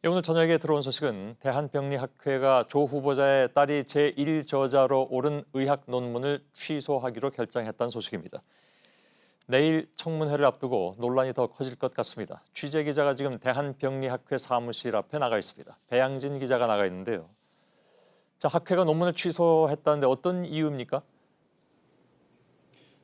예, 오늘 저녁에 들어온 소식은 대한병리학회가 조 후보자의 딸이 제1저자로 오른 의학 논문을 취소하기로 결정했다는 소식입니다. 내일 청문회를 앞두고 논란이 더 커질 것 같습니다. 취재 기자가 지금 대한병리학회 사무실 앞에 나가 있습니다. 배양진 기자가 나가 있는데요. 자, 학회가 논문을 취소했다는데 어떤 이유입니까?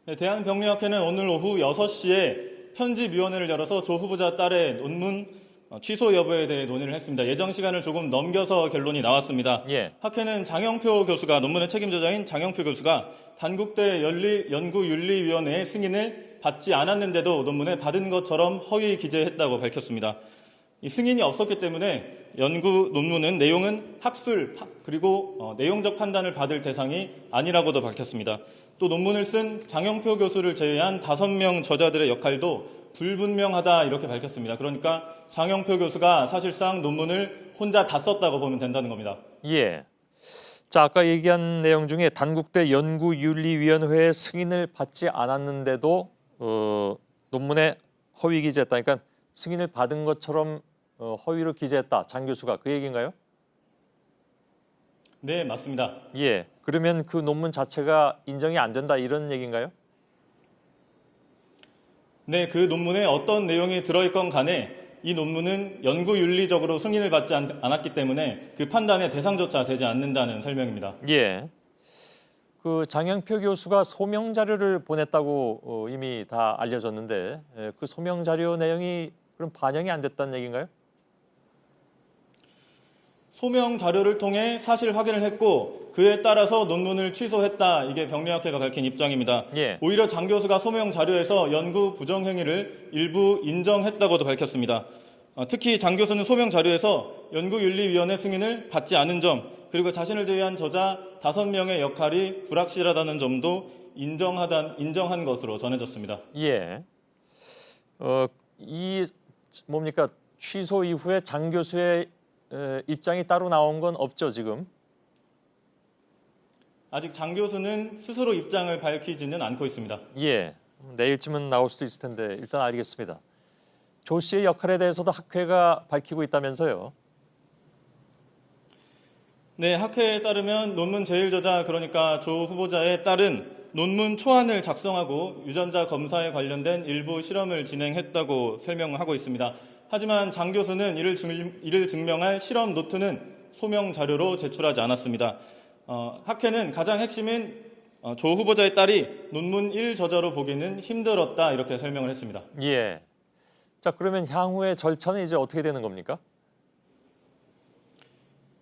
네, 대한병리학회는 오늘 오후 6시에 편집위원회를 열어서 조 후보자 딸의 논문 취소 여부에 대해 논의를 했습니다. 예정 시간을 조금 넘겨서 결론이 나왔습니다. 예. 학회는 장영표 교수가, 논문의 책임저자인 장영표 교수가 단국대 연구윤리위원회의 승인을 받지 않았는데도 논문에 받은 것처럼 허위 기재했다고 밝혔습니다. 이 승인이 없었기 때문에 연구 논문은 내용은 학술 그리고 내용적 판단을 받을 대상이 아니라고도 밝혔습니다. 또 논문을 쓴 장영표 교수를 제외한 5명 저자들의 역할도 불분명하다 이렇게 밝혔습니다. 그러니까 장영표 교수가 사실상 논문을 혼자 다 썼다고 보면 된다는 겁니다. 예. 자, 아까 얘기한 내용 중에 단국대 연구윤리위원회의 승인을 받지 않았는데도 논문에 허위 기재했다. 그러니까 승인을 받은 것처럼 허위로 기재했다. 장 교수가 그 얘기인가요? 네, 맞습니다. 예. 그러면 그 논문 자체가 인정이 안 된다 이런 얘기인가요? 네, 그 논문에 어떤 내용이 들어있건 간에 이 논문은 연구윤리적으로 승인을 받지 않았기 때문에 그 판단의 대상조차 되지 않는다는 설명입니다. 예. 그 장영표 교수가 소명 자료를 보냈다고 이미 다 알려졌는데 그 소명 자료 내용이 그럼 반영이 안 됐다는 얘기인가요? 소명 자료를 통해 사실 확인을 했고 그에 따라서 논문을 취소했다. 이게 병리학회가 밝힌 입장입니다. 예. 오히려 장 교수가 소명 자료에서 연구 부정행위를 일부 인정했다고도 밝혔습니다. 특히 장 교수는 소명 자료에서 연구윤리위원회 승인을 받지 않은 점 그리고 자신을 제외한 저자 5명의 역할이 불확실하다는 점도 인정한 것으로 전해졌습니다. 예. 이 뭡니까 취소 이후에 장 교수의 입장이 따로 나온 건 없죠 지금? 아직 장 교수는 스스로 입장을 밝히지는 않고 있습니다. 예. 내일쯤은 나올 수도 있을 텐데 일단 알겠습니다. 조 씨의 역할에 대해서도 학회가 밝히고 있다면서요? 네, 학회에 따르면 논문 제1저자 그러니까 조 후보자의 딸은 논문 초안을 작성하고 유전자 검사에 관련된 일부 실험을 진행했다고 설명하고 있습니다. 하지만 장 교수는 이를 증명할 실험 노트는 소명 자료로 제출하지 않았습니다. 학회는 가장 핵심인 조 후보자의 딸이 논문 1저자로 보기는 힘들었다 이렇게 설명을 했습니다. 예. 자, 그러면 향후의 절차는 이제 어떻게 되는 겁니까?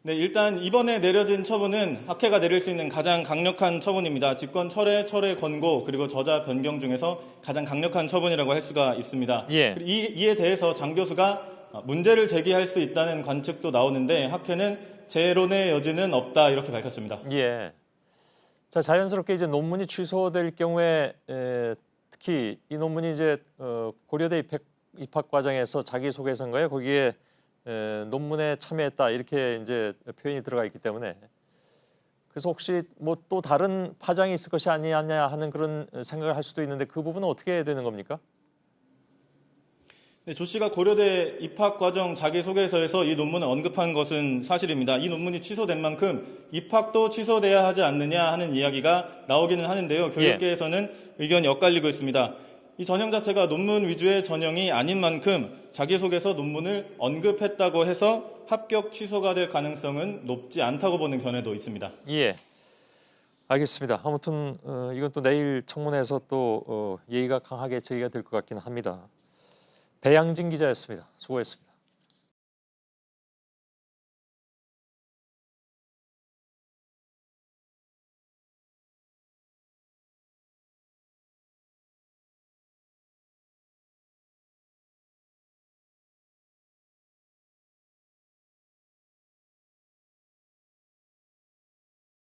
네, 일단 이번에 내려진 처분은 학회가 내릴 수 있는 가장 강력한 처분입니다. 직권 철회 권고 그리고 저자 변경 중에서 가장 강력한 처분이라고 할 수가 있습니다. 예. 이에 대해서 장 교수가 문제를 제기할 수 있다는 관측도 나오는데 학회는 재론의 여지는 없다 이렇게 밝혔습니다. 예. 자, 자연스럽게 이제 논문이 취소될 경우에 특히 이 논문이 이제 고려대 입학 과정에서 자기소개서인가요? 거기에 논문에 참여했다 이렇게 이제 표현이 들어가 있기 때문에 그래서 혹시 뭐 또 다른 파장이 있을 것이 아니냐 하는 그런 생각을 할 수도 있는데 그 부분은 어떻게 해야 되는 겁니까? 네, 조 씨가 고려대 입학 과정 자기소개서에서 이 논문을 언급한 것은 사실입니다. 이 논문이 취소된 만큼 입학도 취소돼야 하지 않느냐 하는 이야기가 나오기는 하는데요. 교육계에서는 의견이 엇갈리고 있습니다. 이 전형 자체가 논문 위주의 전형이 아닌 만큼 자기소개서 논문을 언급했다고 해서 합격 취소가 될 가능성은 높지 않다고 보는 견해도 있습니다. 예, 알겠습니다. 아무튼 이건 또 내일 청문회에서 또 예의가 강하게 제기가 될 것 같기는 합니다. 배양진 기자였습니다. 수고했습니다.